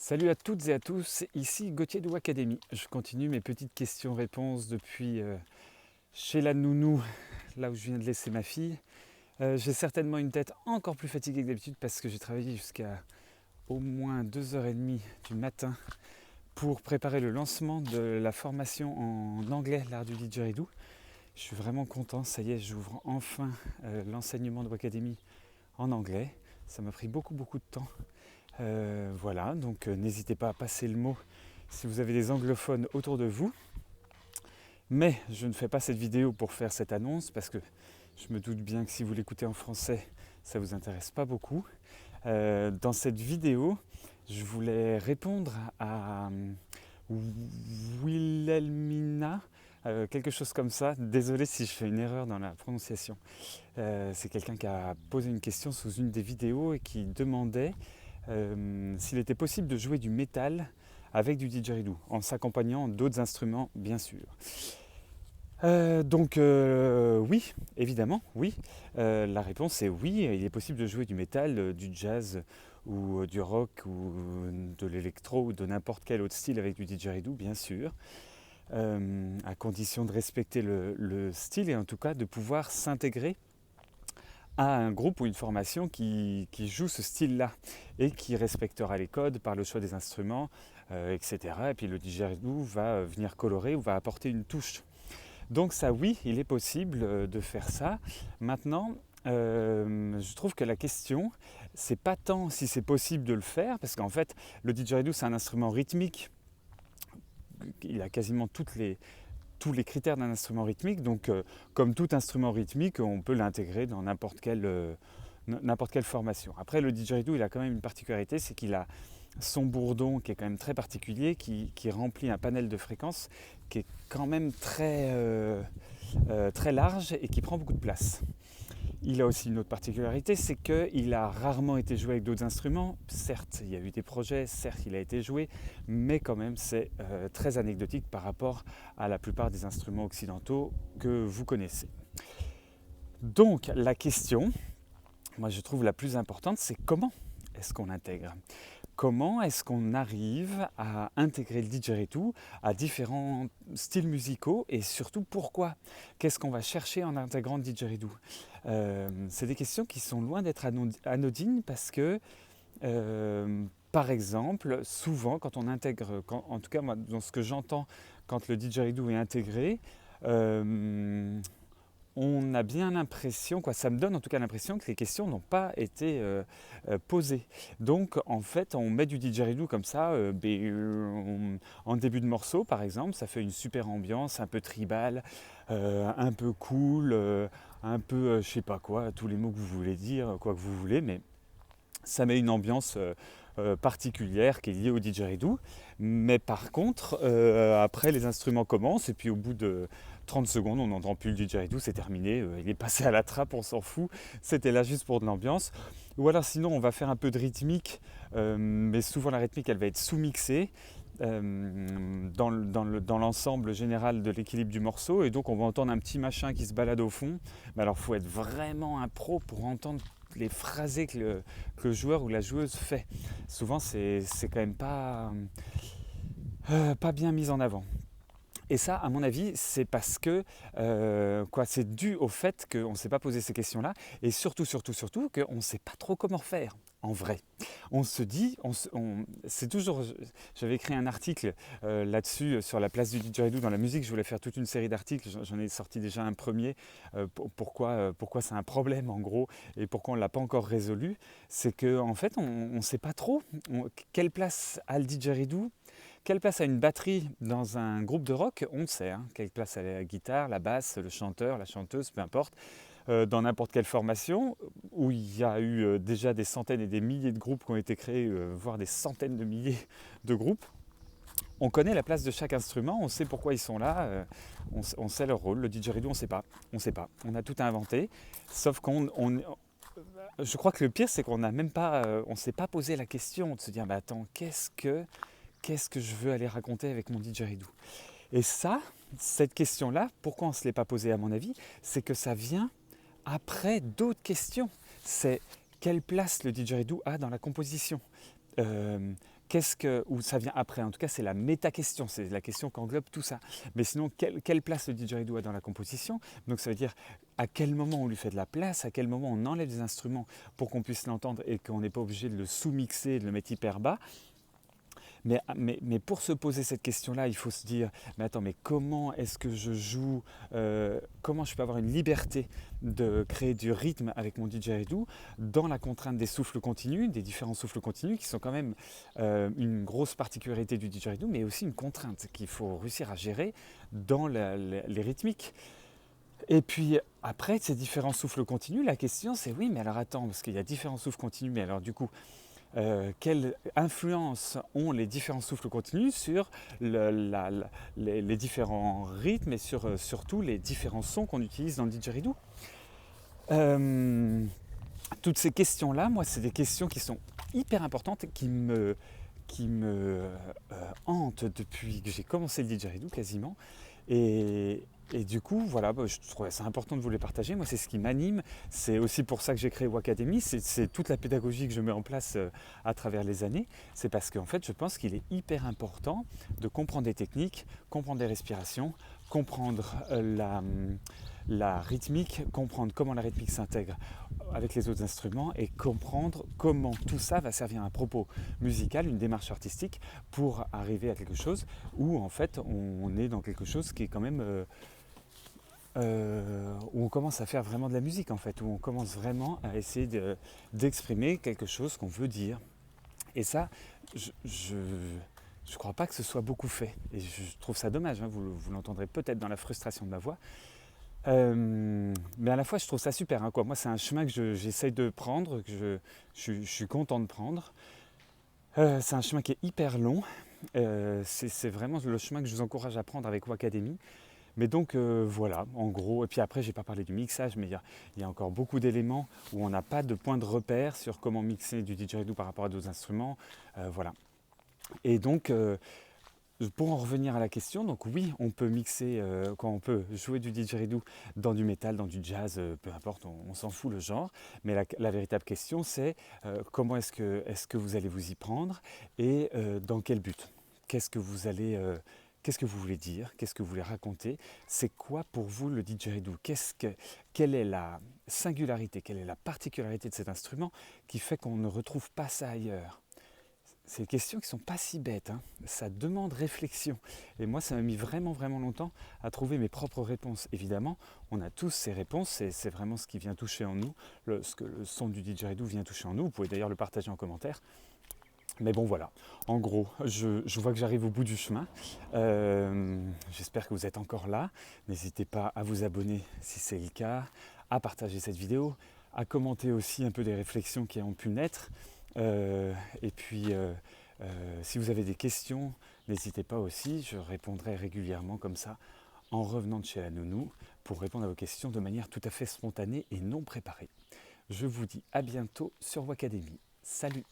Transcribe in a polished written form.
Salut à toutes et à tous, ici Gauthier de Academy. Je continue mes petites questions-réponses depuis chez la nounou, là où je viens de laisser ma fille. J'ai certainement une tête encore plus fatiguée que d'habitude parce que j'ai travaillé jusqu'à au moins 2h30 du matin pour préparer le lancement de la formation en anglais, l'art du didgeridoo. Je suis vraiment content, ça y est, j'ouvre enfin l'enseignement de Academy en anglais. Ça m'a pris beaucoup de temps. Voilà, donc n'hésitez pas à passer le mot si vous avez des anglophones autour de vous. Mais je ne fais pas cette vidéo pour faire cette annonce parce que je me doute bien que si vous l'écoutez en français, ça ne vous intéresse pas beaucoup. Dans cette vidéo, je voulais répondre à Wilhelmina, quelque chose comme ça. Désolé si je fais une erreur dans la prononciation. C'est quelqu'un qui a posé une question sous une des vidéos et qui demandait s'il était possible de jouer du métal avec du didgeridoo, en s'accompagnant d'autres instruments, bien sûr. Oui, évidemment, oui. La réponse est oui, il est possible de jouer du métal, du jazz ou du rock ou de l'électro ou de n'importe quel autre style avec du didgeridoo, bien sûr, à condition de respecter le style et en tout cas de pouvoir s'intégrer à un groupe ou une formation qui joue ce style-là et qui respectera les codes par le choix des instruments, etc. Et puis le didgeridoo va venir colorer ou va apporter une touche. Donc ça, oui, il est possible de faire ça. Maintenant, je trouve que la question, c'est pas tant si c'est possible de le faire, parce qu'en fait, le didgeridoo, c'est un instrument rythmique. Il a quasiment tous les critères d'un instrument rythmique. Donc, comme tout instrument rythmique, on peut l'intégrer dans n'importe quelle formation. Après, le didgeridoo, il a quand même une particularité, c'est qu'il a son bourdon qui est quand même très particulier, qui remplit un panel de fréquences qui est quand même très large et qui prend beaucoup de place. Il a aussi une autre particularité, c'est qu'il a rarement été joué avec d'autres instruments. Certes, il y a eu des projets, certes, il a été joué, mais quand même, c'est très anecdotique par rapport à la plupart des instruments occidentaux que vous connaissez. Donc, la question, moi je trouve la plus importante, c'est comment est-ce qu'on intègre ? Comment est-ce qu'on arrive à intégrer le didgeridoo à différents styles musicaux et surtout pourquoi ? Qu'est-ce qu'on va chercher en intégrant le didgeridoo ? C'est des questions qui sont loin d'être anodines parce que, par exemple, souvent quand on intègre, en tout cas moi, dans ce que j'entends quand le didgeridoo est intégré, on a bien l'impression, ça me donne en tout cas l'impression que les questions n'ont pas été posées. Donc en fait, on met du didgeridoo comme ça, en début de morceau par exemple, ça fait une super ambiance, un peu tribal, un peu cool, un peu je sais pas quoi, tous les mots que vous voulez dire, quoi que vous voulez, mais ça met une ambiance particulière qui est liée au didgeridoo. Mais par contre, après les instruments commencent et puis au bout de 30 secondes, on n'entend plus le didgeridoo, c'est terminé, il est passé à la trappe, on s'en fout, c'était là juste pour de l'ambiance. Ou alors sinon, on va faire un peu de rythmique, mais souvent la rythmique, elle va être sous-mixée dans l'ensemble général de l'équilibre du morceau, et donc on va entendre un petit machin qui se balade au fond. Mais alors, il faut être vraiment un pro pour entendre les phrasés que le joueur ou la joueuse fait. Souvent, c'est quand même pas bien mis en avant. Et ça, à mon avis, c'est parce que c'est dû au fait qu'on ne s'est pas posé ces questions-là, et surtout qu'on ne sait pas trop comment faire. En vrai, on se dit, c'est toujours. J'avais écrit un article là-dessus sur la place du didgeridoo dans la musique. Je voulais faire toute une série d'articles. J'en ai sorti déjà un premier. Pourquoi c'est un problème en gros et pourquoi on ne l'a pas encore résolu. C'est qu'en fait, on ne sait pas trop quelle place a le didgeridoo. Quelle place a une batterie dans un groupe de rock ? On le sait. Quelle place a la guitare, la basse, le chanteur, la chanteuse, peu importe. Dans n'importe quelle formation où il y a eu déjà des centaines et des milliers de groupes qui ont été créés, voire des centaines de milliers de groupes. On connaît la place de chaque instrument, on sait pourquoi ils sont là, on sait leur rôle. Le didgeridoo, on ne sait pas. On a tout inventé, sauf je crois que le pire, c'est qu'on n'a même pas, on ne s'est pas posé la question de se dire, attends, qu'est-ce que je veux aller raconter avec mon didgeridoo ? Et ça, cette question-là, pourquoi on ne se l'est pas posée à mon avis, c'est que ça vient après d'autres questions. C'est quelle place le didgeridoo a dans la composition ? ou ça vient après, en tout cas c'est la méta-question, c'est la question qu'englobe tout ça. Mais sinon, quelle place le didgeridoo a dans la composition? Donc ça veut dire à quel moment on lui fait de la place, à quel moment on enlève des instruments pour qu'on puisse l'entendre et qu'on n'est pas obligé de le sous-mixer, de le mettre hyper bas. Mais pour se poser cette question-là, il faut se dire, mais attends, mais comment est-ce que je joue, comment je peux avoir une liberté de créer du rythme avec mon didgeridoo dans la contrainte des souffles continus, des différents souffles continus qui sont quand même une grosse particularité du didgeridoo, mais aussi une contrainte qu'il faut réussir à gérer dans les rythmiques. Et puis après, ces différents souffles continus, la question c'est oui, mais alors attends, parce qu'il y a différents souffles continus, mais alors du coup, quelle influence ont les différents souffles continus sur les différents rythmes et sur surtout les différents sons qu'on utilise dans le didgeridoo. Toutes ces questions-là, moi, c'est des questions qui sont hyper importantes, qui me hantent depuis que j'ai commencé le didgeridoo quasiment. Et du coup, voilà, je trouvais ça important de vous les partager. Moi, c'est ce qui m'anime. C'est aussi pour ça que j'ai créé Wacademy. C'est toute la pédagogie que je mets en place à travers les années. C'est parce qu'en fait, je pense qu'il est hyper important de comprendre des techniques, comprendre les respirations, comprendre la rythmique, comprendre comment la rythmique s'intègre avec les autres instruments et comprendre comment tout ça va servir à un propos musical, une démarche artistique pour arriver à quelque chose où en fait on est dans quelque chose qui est quand même où on commence à faire vraiment de la musique en fait, où on commence vraiment à essayer d'exprimer quelque chose qu'on veut dire. Et ça, je crois pas que ce soit beaucoup fait. Et je trouve ça dommage, hein, vous l'entendrez peut-être dans la frustration de ma voix. Mais à la fois, je trouve ça super, hein, quoi. Moi, c'est un chemin que j'essaye de prendre, que je suis content de prendre. C'est un chemin qui est hyper long. C'est vraiment le chemin que je vous encourage à prendre avec Wacademy. Mais donc voilà, en gros. Et puis après, j'ai pas parlé du mixage, mais il y a encore beaucoup d'éléments où on n'a pas de point de repère sur comment mixer du didgeridoo par rapport à d'autres instruments. Voilà. Et donc, pour en revenir à la question, donc oui, on peut mixer, quand on peut jouer du didgeridoo dans du métal, dans du jazz, peu importe, on s'en fout le genre. Mais la véritable question, c'est comment est-ce que vous allez vous y prendre et dans quel but? Qu'est-ce que vous allez, qu'est-ce que vous voulez dire? Qu'est-ce que vous voulez raconter? C'est quoi pour vous le didgeridoo? Quelle est la singularité, quelle est la particularité de cet instrument qui fait qu'on ne retrouve pas ça ailleurs? C'est des questions qui ne sont pas si bêtes, hein. Ça demande réflexion. Et moi, ça m'a mis vraiment, vraiment longtemps à trouver mes propres réponses. Évidemment, on a tous ces réponses, c'est vraiment ce qui vient toucher en nous, ce que le son du didgeridoo vient toucher en nous. Vous pouvez d'ailleurs le partager en commentaire. Mais bon, voilà. En gros, je vois que j'arrive au bout du chemin. J'espère que vous êtes encore là. N'hésitez pas à vous abonner si c'est le cas, à partager cette vidéo, à commenter aussi un peu des réflexions qui ont pu naître. Et puis, si vous avez des questions, n'hésitez pas aussi, je répondrai régulièrement comme ça, en revenant de chez la nounou, pour répondre à vos questions de manière tout à fait spontanée et non préparée. Je vous dis à bientôt sur Wacademy. Salut!